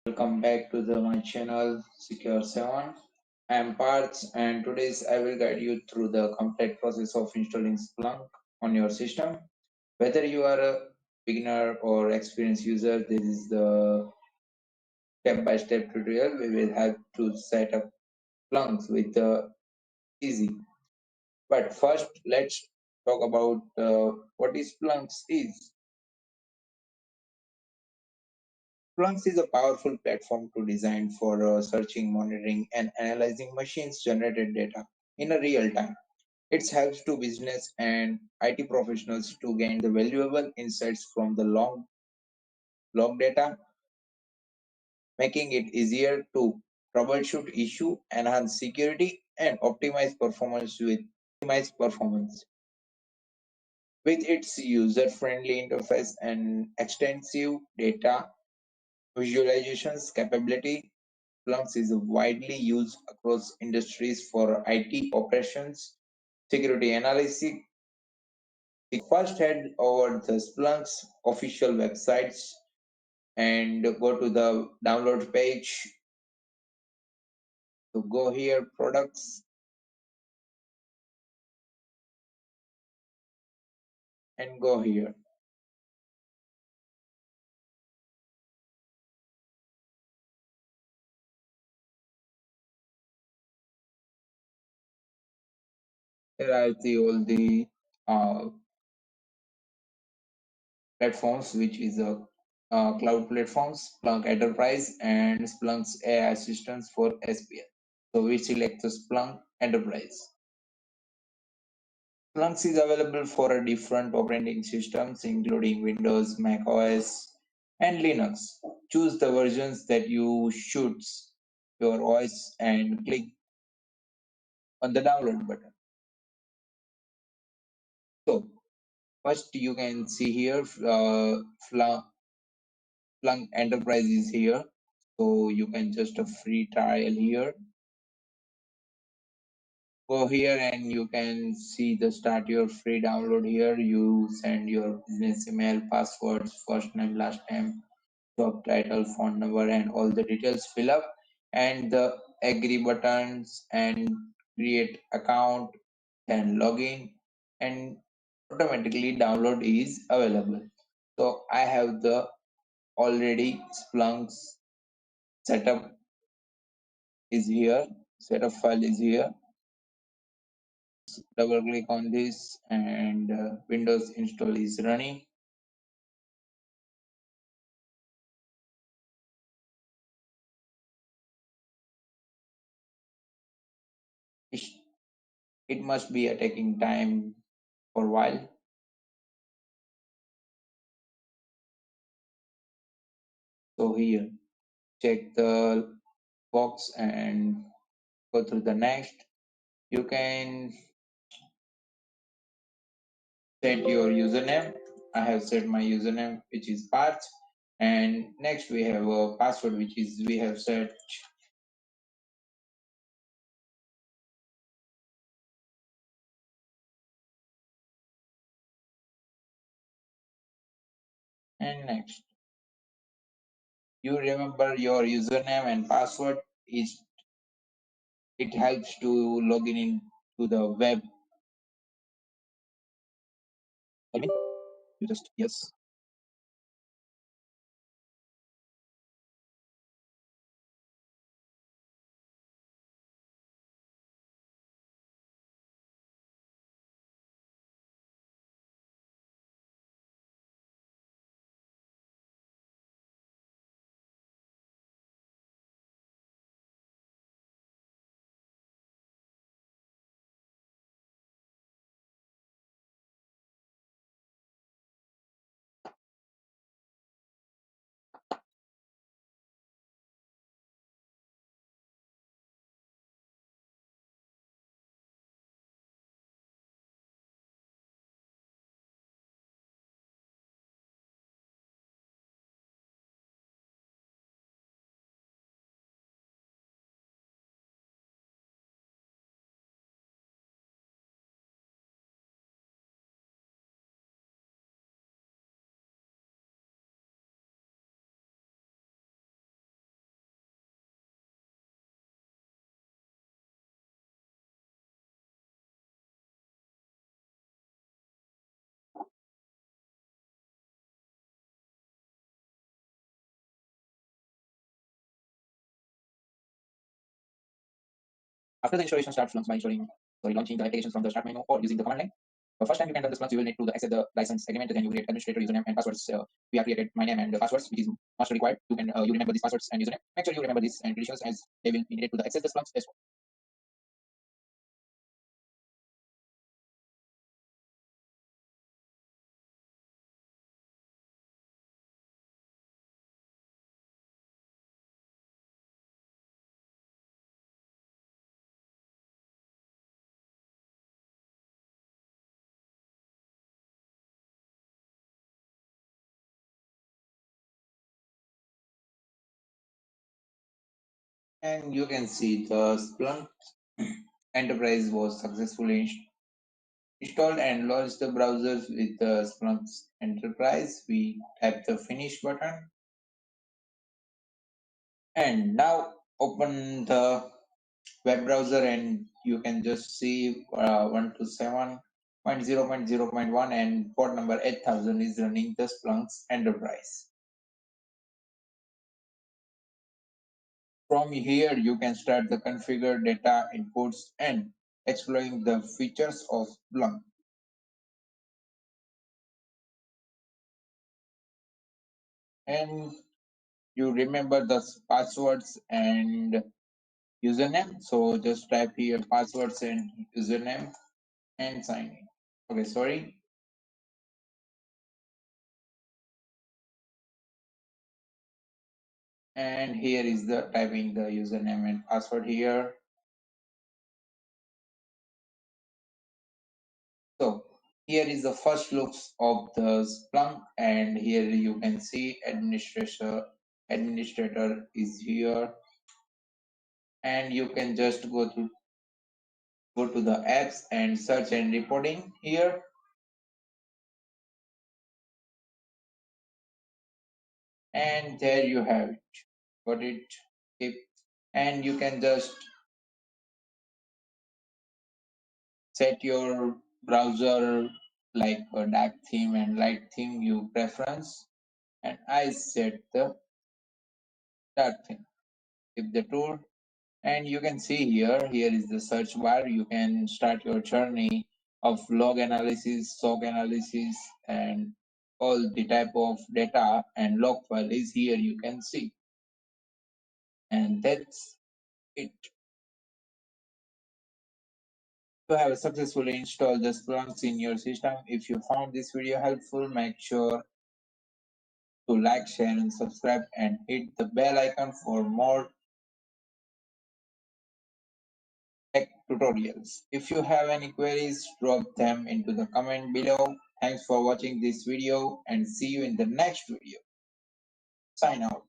Welcome back to my channel Secure 7. I am Parth and today's I will guide you through the complete process of installing Splunk on your system. Whether you are a beginner or experienced user, this is the step-by-step tutorial. We will have to set up Splunk with the easy. But first, let's talk about what is Splunk is. Splunk is a powerful platform to design for searching, monitoring, and analyzing machines generated data in a real time. It helps to business and IT professionals to gain the valuable insights from the log data, making it easier to troubleshoot issue, enhance security, and optimize performance. With its user-friendly interface and extensive data visualizations capability, Splunk is widely used across industries for IT operations, security analysis. First, head over the Splunk's official websites and go to the download page. So go here, products, and go here. Here are all the uh, platforms, which is a cloud platforms, Splunk Enterprise and Splunk's AI assistance for SPL. So we select the Splunk Enterprise. Splunk is available for different operating systems, including Windows, Mac OS, and Linux. Choose the versions that you suits your OS and click on the download button. So first you can see here Splunk Enterprise is here. So you can just a free trial here. Go here and you can see the start your free download here. You send your business email, passwords, first name, last name, job title, phone number, and all the details fill up, and the agree buttons and create account, then login, and automatically download is available. So I have the already Splunk's setup is here, setup file is here. Double click on this and Windows install is running. It must be taking time for a while. So here, check the box and go through the next. You can set your username. I have set my username, which is Parth. And next we have a password, which is we have set. And next, you remember your username and password. It helps to log in into the web. I mean, you just yes. After the installation, start Splunk by launching the applications from the start menu or using the command line. The first time you can run the Splunk, you will need to accept the license agreement. Then you create administrator username and passwords. We have created my name and the passwords, which is must required. You remember these passwords and username. Make sure you remember these and credentials as they will be needed to access the Splunk as well. And you can see the Splunk Enterprise was successfully installed and launched the browsers with the Splunk Enterprise. We tap the finish button and now open the web browser and you can just see 127.0.0.1 and port number 8000 is running the Splunk Enterprise. From here, you can start the configure data inputs and exploring the features of Splunk. And you remember the passwords and username. So just type here passwords and username and sign in. Okay, sorry. And here is the typing the username and password here. So here is the first looks of the Splunk, and here you can see administrator is here, and you can just go to the apps and search and reporting here. And there you have it. Got it. And you can just set your browser like a dark theme and light theme you preference, and I set the dark theme. Keep the tool, and you can see here is the search bar. You can start your journey of log analysis, SOC analysis, and all the type of data and log file is here you can see. And that's it. To have successfully installed the Splunk in your system. If you found this video helpful, make sure to like, share, and subscribe, and hit the bell icon for more tech tutorials. If you have any queries, drop them into the comment below. Thanks for watching this video and see you in the next video. Sign out.